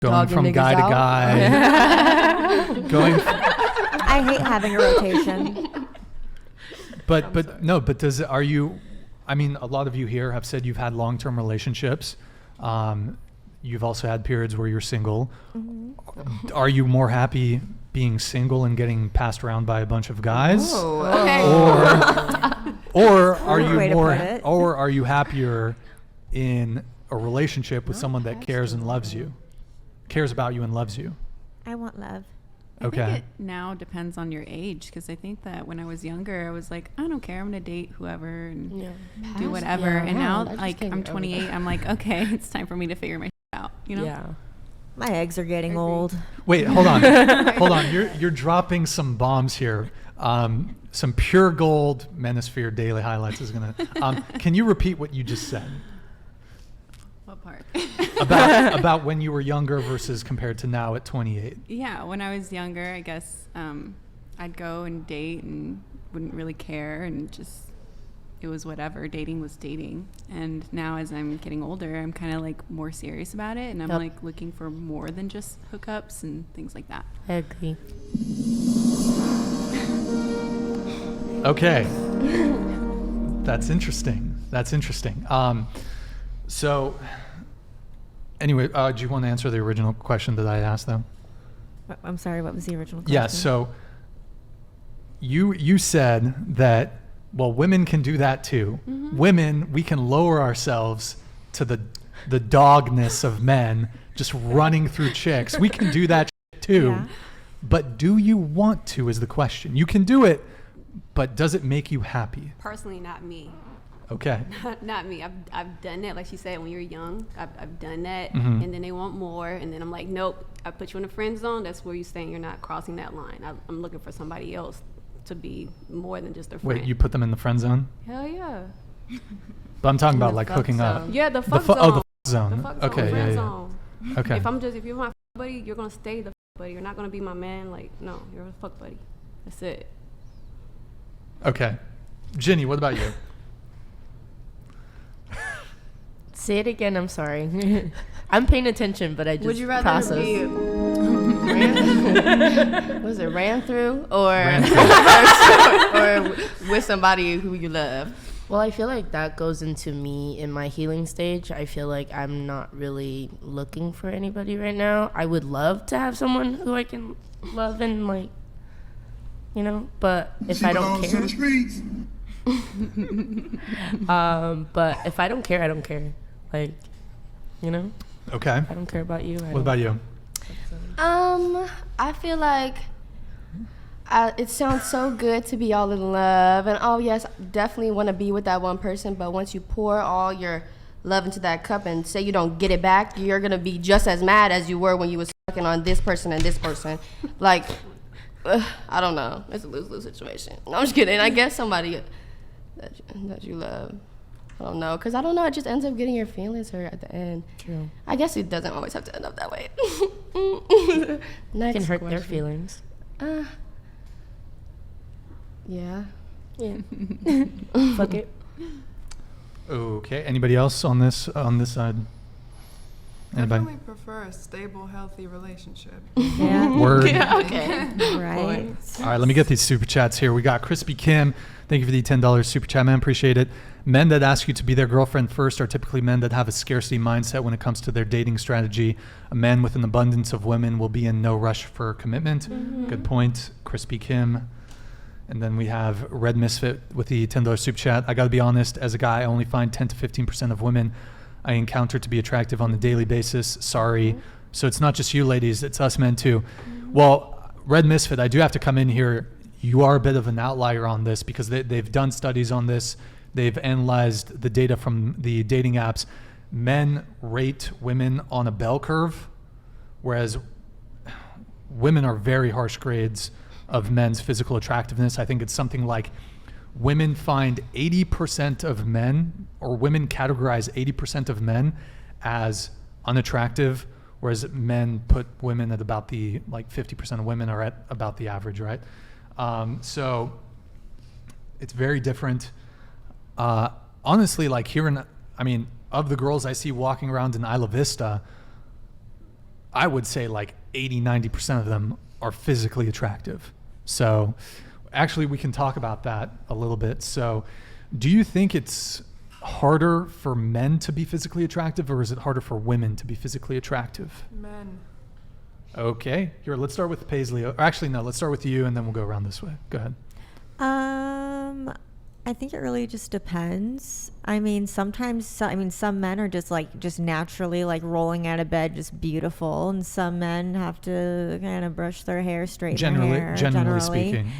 going Dogging from niggas guy to out. guy, going. I hate having a rotation. But are you? I mean, a lot of you here have said you've had long-term relationships. You've also had periods where you're single. Mm-hmm. Are you more happy being single and getting passed around by a bunch of guys? Oh, okay. Or are you Way to more, put it. or are you happier in a relationship with someone that cares and loves you, cares about you and loves you? I want love. I Okay. think it now depends on your age, because I think that when I was younger, I was like, I don't care, I'm gonna date whoever and do whatever. Yeah. And Yeah, now, I just like, can't I'm get over 28. that. I'm like, okay, it's time for me to figure my shit out. You know? Yeah. My eggs are getting old. Wait, hold on, hold on. You're dropping some bombs here. Some pure gold Manosphere Daily Highlights is gonna. Can you repeat what you just said What part? about when you were younger versus compared to now at 28? Yeah, when I was younger, I guess I'd go and date and wouldn't really care, and just it was whatever. Dating was dating. And now as I'm getting older, I'm kind of like more serious about it, and I'm like looking for more than just hookups and things like that. I agree. Okay, that's interesting. That's interesting. So, anyway, do you want to answer the original question that I asked, though? I'm sorry, what was the original question? Yeah. So, you said that, well, women can do that too. Mm-hmm. Women, we can lower ourselves to the dogness of men, just running through chicks. We can do that too. Yeah. But do you want to is the question. You can do it, but does it make you happy? Personally, not me. Okay. Not me. I've done that. Like she said, when you're young, I've done that. Mm-hmm. And then they want more. And then I'm like, nope, I put you in the friend zone. That's where you're staying. You're not crossing that line. I'm looking for somebody else to be more than just a friend. Wait, you put them in the friend zone? Hell yeah. But I'm talking In about the like fuck hooking up. zone. Yeah, the fuck Oh, the zone. fuck zone. The fuck zone. Okay, Friend yeah. zone. Okay. If you're my fuck buddy, you're gonna stay the fuck buddy. You're not gonna be my man. Like, no, you're a fuck buddy. That's it. Okay. Ginny, what about you? Say it again. I'm sorry. I'm paying attention, but I just Would you rather process. be Was it ran through or Ran or with somebody who you love? Well, I feel like that goes into me in my healing stage. I feel like I'm not really looking for anybody right now. I would love to have someone who I can love and like, you know, but if I don't care, but if I don't care, I don't care. Like, you know, Okay. I don't care about you. What about you? I feel like it sounds so good to be all in love, and oh yes, definitely want to be with that one person. But once you pour all your love into that cup and say you don't get it back, you're gonna be just as mad as you were when you was sucking on this person and this person. Like, I don't know. It's a lose-lose situation. No, I'm just kidding. I guess somebody that you love. I don't know, because I don't know. It just ends up getting your feelings hurt at the end. True. I guess it doesn't always have to end up that way. Next Can hurt their question. feelings. Yeah. Yeah. Fuck it. Okay. Anybody else on this side? Anybody? Definitely prefer a stable, healthy relationship. Yeah. Word. Okay. Right. All right, let me get these super chats here. We got Crispy Kim. Thank you for the $10 super chat, man. Appreciate it. Men that ask you to be their girlfriend first are typically men that have a scarcity mindset when it comes to their dating strategy. A man with an abundance of women will be in no rush for commitment. Mm-hmm. Good point, Crispy Kim. And then we have Red Misfit with the $10 super chat. I got to be honest, as a guy, I only find 10 to 15% of women I encounter to be attractive on a daily basis. Sorry. So it's not just you ladies, it's us men too. Well, Red Misfit, I do have to come in here. You are a bit of an outlier on this because they've done studies on this. They've analyzed the data from the dating apps. Men rate women on a bell curve, whereas women are very harsh grades of men's physical attractiveness. I think it's something like women find 80% of men, or women categorize 80% of men as unattractive, whereas men put women at about the, like 50% of women are at about the average, right? So it's very different. Honestly, like here in, I mean, of the girls I see walking around in Isla Vista, I would say like 80-90% of them are physically attractive. So actually we can talk about that a little bit. So do you think it's harder for men to be physically attractive, or is it harder for women to be physically attractive? Men. Okay, here, let's start with Paisley. Or actually, no, let's start with you, and then we'll go around this way. Go ahead. I think it really just depends. I mean, sometimes, some men are just naturally like rolling out of bed, just beautiful, and some men have to kind of brush their hair, straighten their hair. Generally speaking.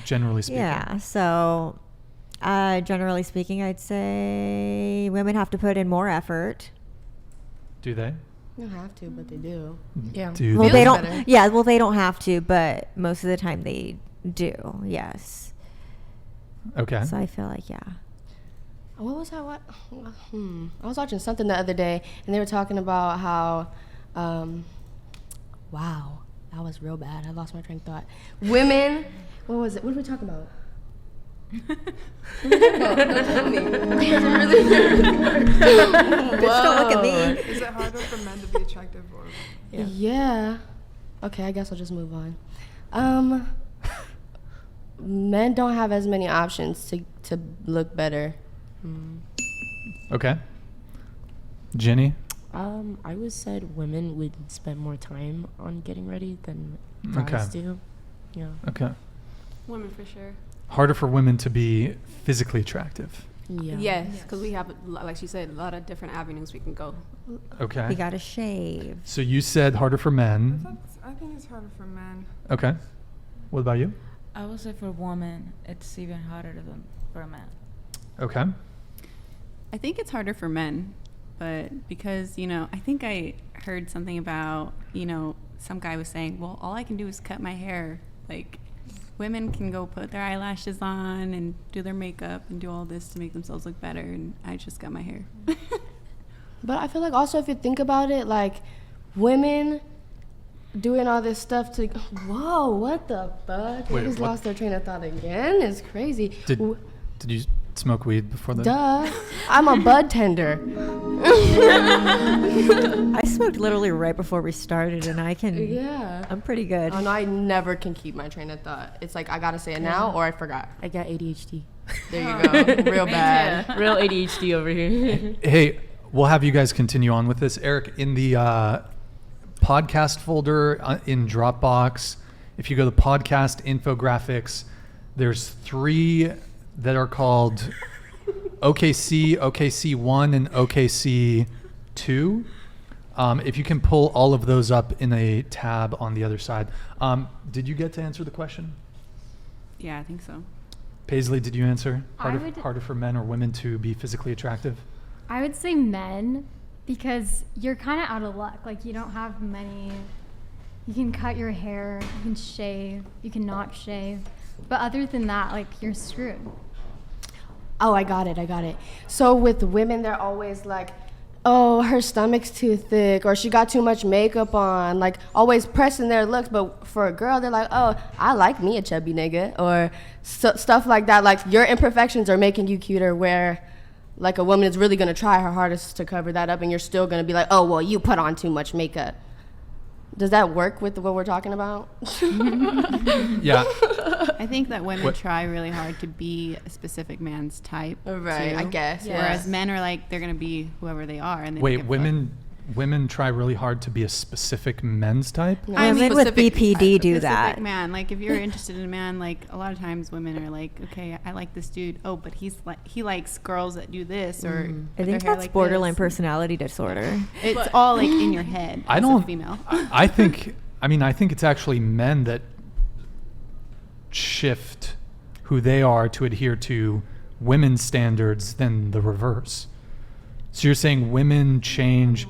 Yeah. So, generally speaking, I'd say women have to put in more effort. Do they? You don't have to, but they do. Yeah. Do Well, they? they don't. better. Yeah. Well, they don't have to, but most of the time they do. Yes. Okay. So I feel like, yeah. What was I I was watching something the other day, and they were talking about how, wow, that was real bad. I lost my train of thought. Women, what was it? What did we talk about? Don't tell me. Bitch, don't look at me. Is it harder for men to be attractive or? Yeah. Okay, I guess I'll just move on. Men don't have as many options to look better. Okay. Jenny? I would said women would spend more time on getting ready than guys do. Yeah. Okay. Women for sure. Harder for women to be physically attractive. Yeah. Yes, because we have, like she said, a lot of different avenues we can go. Okay. You gotta shave. So you said harder for men. I think it's harder for men. Okay. What about you? I would say for women, it's even harder than for a man. Okay. I think it's harder for men, but because, I think I heard something about, some guy was saying, well, all I can do is cut my hair. Like, women can go put their eyelashes on and do their makeup and do all this to make themselves look better, and I just cut my hair. But I feel like also if you think about it, like women doing all this stuff to, whoa, what the fuck? They Wait, just what? lost their train of thought again. It's crazy. Did you smoke weed before that? Duh. I'm a bud tender. I smoked literally right before we started, and I can. Yeah. I'm pretty good. Oh no, I never can keep my train of thought. It's like I gotta say it now or I forgot. I got ADHD. There you go. Real bad. Real ADHD over here. Hey, we'll have you guys continue on with this. Eric, in the podcast folder in Dropbox, if you go to podcast infographics, there's 3 that are called OKC, OKC1, and OKC2. If you can pull all of those up in a tab on the other side. Did you get to answer the question? Yeah, I think so. Paisley, did you answer? I would- Harder for men or women to be physically attractive? I would say men, because you're kind of out of luck. Like, you don't have many. You can cut your hair, you can shave, you can not shave. But other than that, like, you're screwed. Oh, I got it. So with women, they're always like, oh, her stomach's too thick, or she got too much makeup on, like always pressing their looks. But for a girl, they're like, oh, I like me a chubby nigga, or stuff like that. Like your imperfections are making you cuter, where like a woman is really gonna try her hardest to cover that up, and you're still gonna be like, oh, well, you put on too much makeup. Does that work with what we're talking about? Yeah. I think that women try really hard to be a specific man's type. Right, too. I guess. Yeah. Whereas men are like, they're going to be whoever they are. And they don't Wait, give a fuck. women try really hard to be a specific men's type? I mean, Women with specific- BPD do specific that. Man, like if you're interested in a man, like a lot of times women are like, okay, I like this dude. Oh, but he likes girls that do this, or I with think their hair that's like borderline this. personality disorder. It's all like in your head. I as don't. A female. I think it's actually men that shift who they are to adhere to women's standards than the reverse. So you're saying women change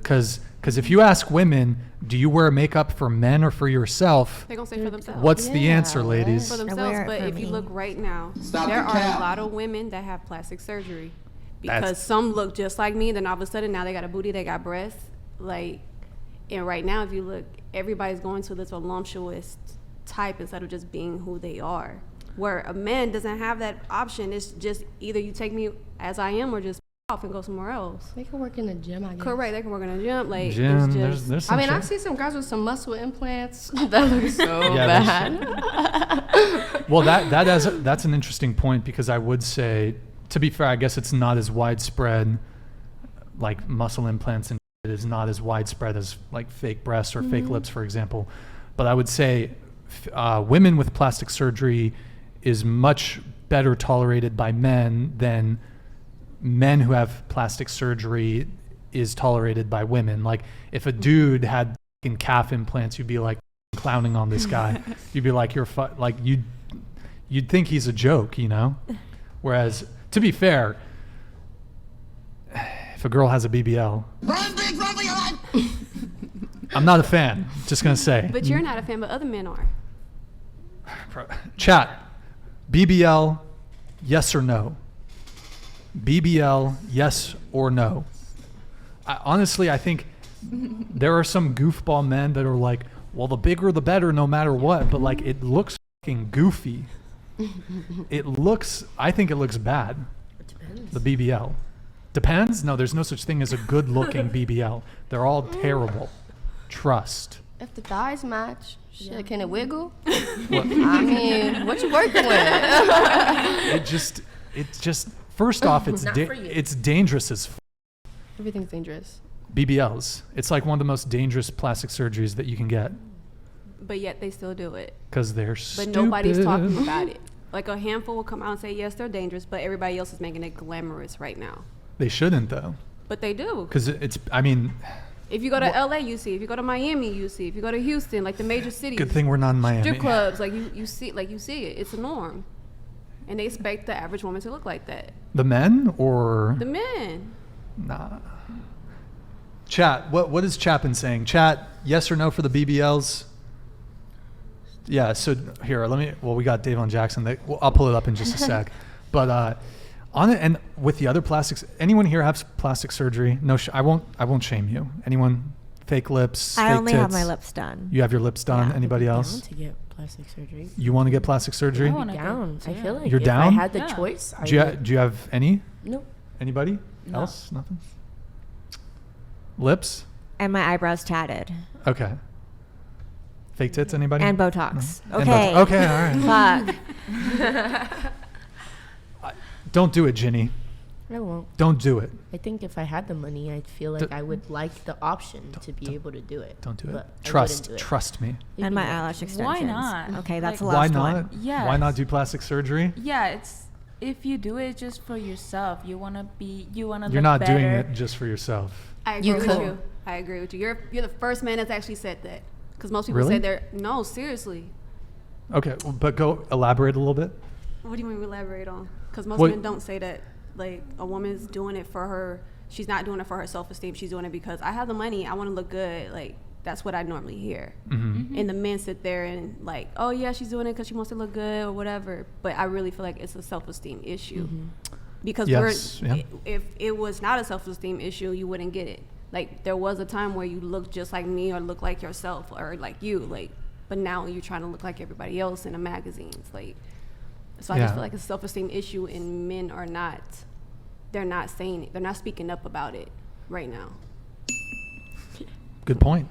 because if you ask women, do you wear makeup for men or for yourself? They're going to say for themselves. What's the answer, Yeah, ladies? For I themselves, wear it but for if you me. look right now, Stop there the are cap. a lot of women that have plastic surgery That's- because some look just like me, then all of a sudden now they got a booty, they got breasts, like, and right now if you look, everybody's going to this voluptuous type instead of just being who they are. Where a man doesn't have that option. It's just either you take me as I am or just off and go somewhere else. They can work in the gym, I guess. Correct. They can work in a gym. Like, Gym, it's just, there's some I mean, I shit. see some guys with some muscle implants that look so Yeah, bad. Well, that's an interesting point, because I would say, to be fair, I guess it's not as widespread, like muscle implants, and it is not as widespread as like fake breasts or fake lips, for example. But I would say women with plastic surgery is much better tolerated by men than men who have plastic surgery is tolerated by women. Like, if a dude had fucking calf implants, you'd be like clowning on this guy. You'd be like, like you'd think he's a joke, you know? Whereas, to be fair, if a girl has a BBL, I'm not a fan, just gonna say. But you're not a fan, but other men are. Chat, BBL, yes or no? BBL, yes or no? Honestly, I think there are some goofball men that are like, well, the bigger the better no matter what, but like, it looks fucking goofy. I think it looks bad. It depends. The BBL. Depends? No, there's no such thing as a good looking BBL. They're all terrible. Trust. If the thighs match, shit, can it wiggle? What? I mean, what you working with? It just first off, it's Not for you. it's dangerous as Everything's dangerous. BBLs. It's like one of the most dangerous plastic surgeries that you can get, But yet they still do it. because they're But stupid. nobody's talking about it. Like, a handful will come out and say, yes, they're dangerous, but everybody else is making it glamorous right now. They shouldn't, though, But they do. because I mean, If you go to LA, you see. If you go to Miami, you see. If you go to Houston, like the major cities, good thing we're not in Miami. strip clubs, like you see it. It's a norm. And they expect the average woman to look like that. The men or The men. nah? Chat. What is Chapin saying? Chat. Yes or no for the BBLs? Yeah. So here, we got Davon Jackson. I'll pull it up in just a sec. But on it, and with the other plastics, anyone here have plastic surgery? No, I won't shame you. Anyone? Fake lips? I fake only tits? have my lips done. You have your lips done. Yeah. Anybody I else? want to get plastic surgery. You want to get plastic surgery? I I'm wanna down. go, I yeah. feel like You're if down? I had the Yeah. choice, I Do you, would. do you have any? Nope. Anybody No. else? Nothing. Lips? And my eyebrows tatted. Okay. Fake tits? Anybody? And Botox. No? And Okay. Okay. All right. Fuck. Don't do it, Ginny. I won't. Don't do it. I think if I had the money, I'd feel like D- I would like the option to be don't- able to do it. Don't do it. But I wouldn't Trust. do it. Trust me. And my Maybe not. eyelash extensions. Why not? Okay, that's the Like, Why last not? one. Yes. Why not do plastic surgery? Yeah, it's if you do it just for yourself, you wanna You're look not better. doing it just for yourself. I agree You with could. you. I agree with you. You're the first man that's actually said that. Because most people Really? say they're, no, seriously. Okay, but go elaborate a little bit. What do you mean elaborate on? Because most What- men don't say that, like, a woman's doing it for her. She's not doing it for her self-esteem. She's doing it because I have the money. I want to look good. Like, that's what I normally hear. Mm-hmm. And the men sit there and like, oh yeah, she's doing it because she wants to look good or whatever. But I really feel like it's a self-esteem issue. Because Yes, yeah. if it was not a self-esteem issue, you wouldn't get it. Like, there was a time where you looked just like me or look like yourself or like you. Like, but now you're trying to look like everybody else in the magazines. Like, so I Yeah. just feel like it's a self-esteem issue, and men are not. They're not saying it. They're not speaking up about it right now. Good point.